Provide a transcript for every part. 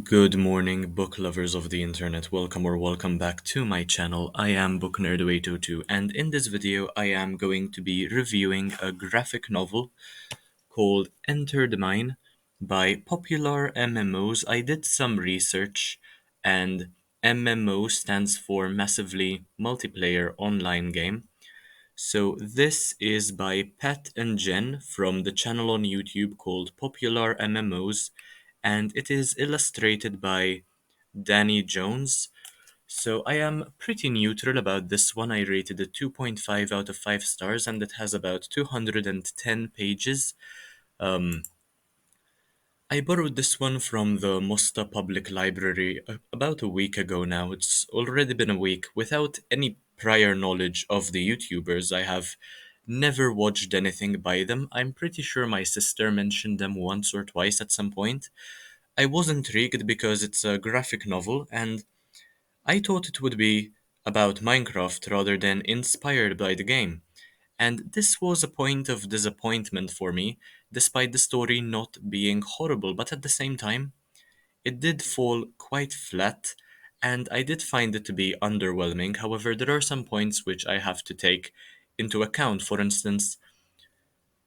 Good morning, book lovers of the internet. Welcome back to my channel. I am Book Nerd 802, and in this video, I am going to be reviewing a graphic novel called Enter the Mine by Popular MMOs. I did some research, and MMO stands for Massively Multiplayer Online Game. So this is by Pat+Jen from the channel on YouTube called Popular MMOs, and it is illustrated by Danny Jones. So I am pretty neutral about this one. I rated it 2.5 out of 5 stars, and it has about 210 pages. Um, I borrowed this one from the Musta Public Library about a week ago now. It's already been a week. Without any prior knowledge of the YouTubers, I have never watched anything by them. I'm pretty sure my sister mentioned them once or twice at some point. I was intrigued because it's a graphic novel, and I thought it would be about Minecraft rather than inspired by the game. And this was a point of disappointment for me, despite the story not being horrible, but at the same time, it did fall quite flat, and I did find it to be underwhelming. However, there are some points which I have to take into account. For instance,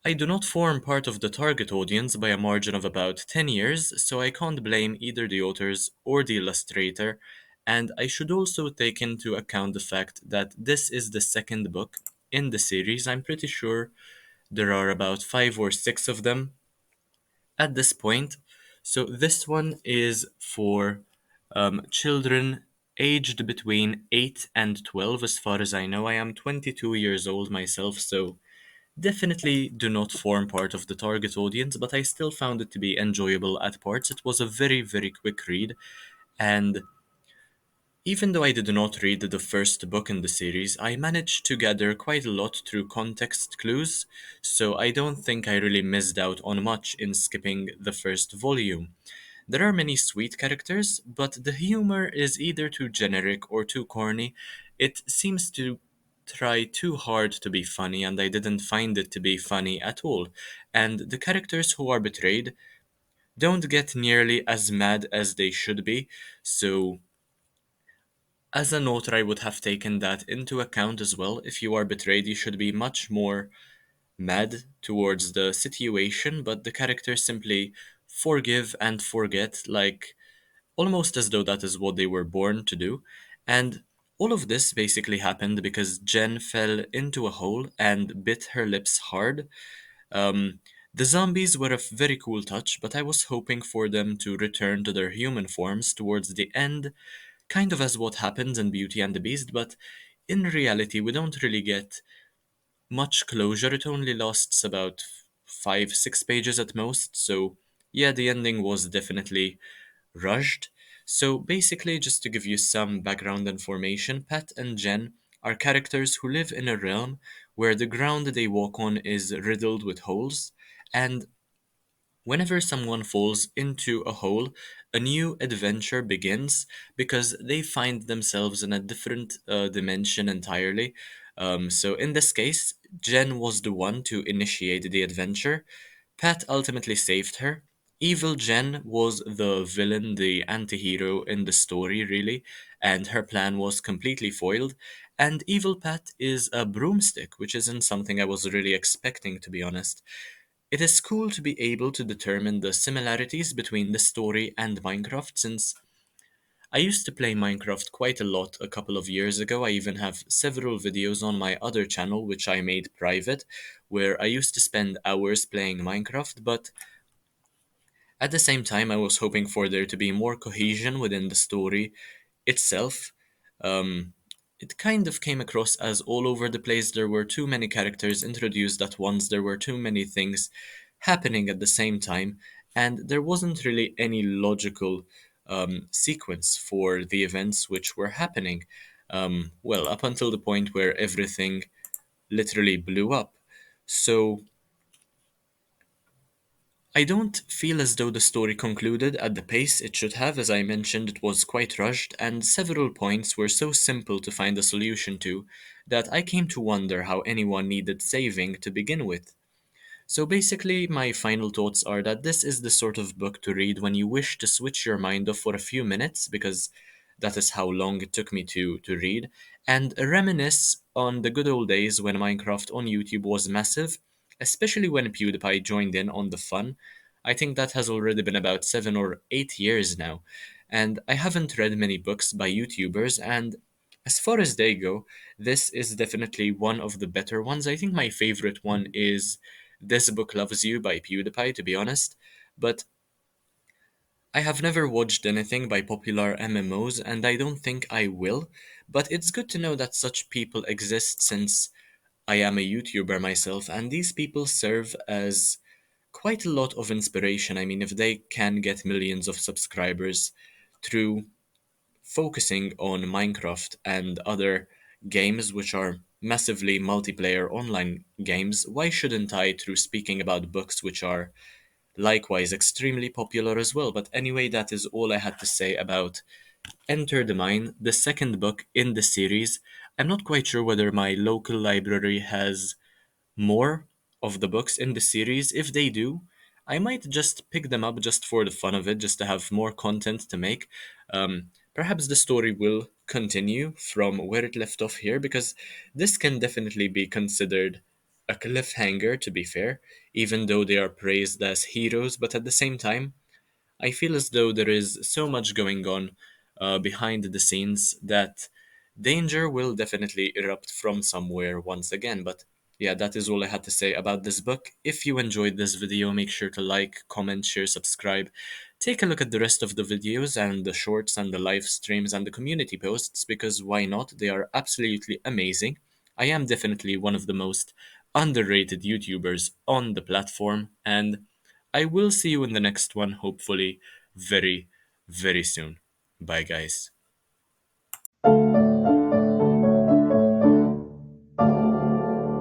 I do not form part of the target audience by a margin of about 10 years, so I can't blame either the authors or the illustrator, and I should also take into account the fact that this is the second book in the series. I'm pretty sure there are about 5 or 6 of them at this point. So this one is for children aged between 8 and 12, as far as I know. I am 22 years old myself, so definitely do not form part of the target audience, but I still found it to be enjoyable at parts. It was a very, very quick read, and even though I did not read the first book in the series, I managed to gather quite a lot through context clues, so I don't think I really missed out on much in skipping the first volume. There are many sweet characters, but the humor is either too generic or too corny. It seems to try too hard to be funny, and I didn't find it to be funny at all. And the characters who are betrayed don't get nearly as mad as they should be, so as a noter, I would have taken that into account as well. If you are betrayed, you should be much more mad towards the situation, but the characters simply forgive and forget, like almost as though that is what they were born to do. And all of this basically happened because Jen fell into a hole and bit her lips hard. Um, the zombies were a very cool touch, but I was hoping for them to return to their human forms towards the end, kind of as what happens in Beauty and the Beast, but in reality, we don't really get much closure. It only lasts about 5, 6 pages at most, so yeah, the ending was definitely rushed. So basically, just to give you some background information, Pat and Jen are characters who live in a realm where the ground they walk on is riddled with holes, and whenever someone falls into a hole, a new adventure begins because they find themselves in a different dimension entirely. So, in this case, Jen was the one to initiate the adventure. Pat ultimately saved her. Evil Jen was the villain, the anti hero in the story, really, and her plan was completely foiled. And Evil Pat is a broomstick, which isn't something I was really expecting, to be honest. It is cool to be able to determine the similarities between the story and Minecraft, since I used to play Minecraft quite a lot a couple of years ago. I even have several videos on my other channel which I made private, where I used to spend hours playing Minecraft, but at the same time I was hoping for there to be more cohesion within the story itself. Um, it kind of came across as all over the place. There were too many characters introduced at once, there were too many things happening at the same time, and there wasn't really any logical sequence for the events which were happening. Well, up until the point where everything literally blew up. So I don't feel as though the story concluded at the pace it should have. As I mentioned, it was quite rushed, and several points were so simple to find a solution to that I came to wonder how anyone needed saving to begin with. So basically, my final thoughts are that this is the sort of book to read when you wish to switch your mind off for a few minutes, because that is how long it took me to read, and reminisce on the good old days when Minecraft on YouTube was massive, especially when PewDiePie joined in on the fun. I think that has already been about 7 or 8 years now, and I haven't read many books by YouTubers, and as far as they go, this is definitely one of the better ones. I think my favorite one is This Book Loves You by PewDiePie, to be honest, but I have never watched anything by popular MMOs, and I don't think I will, but it's good to know that such people exist since I am a YouTuber myself, and these people serve as quite a lot of inspiration. I mean, if they can get millions of subscribers through focusing on Minecraft and other games which are massively multiplayer online games, why shouldn't I through speaking about books which are likewise extremely popular as well? But anyway, that is all I had to say about Enter the Mine, the second book in the series. I'm not quite sure whether my local library has more of the books in the series. If they do, I might just pick them up just for the fun of it, just to have more content to make. Perhaps the story will continue from where it left off here, because this can definitely be considered a cliffhanger, to be fair, even though they are praised as heroes, but at the same time, I feel as though there is so much going on behind the scenes that danger will definitely erupt from somewhere once again. But yeah, that is all I had to say about this book. If you enjoyed this video, make sure to like, comment, share, subscribe. Take a look at the rest of the videos and the shorts and the live streams and the community posts, because why not? They are absolutely amazing. I am definitely one of the most underrated YouTubers on the platform, and I will see you in the next one, hopefully very, very soon. Bye, guys.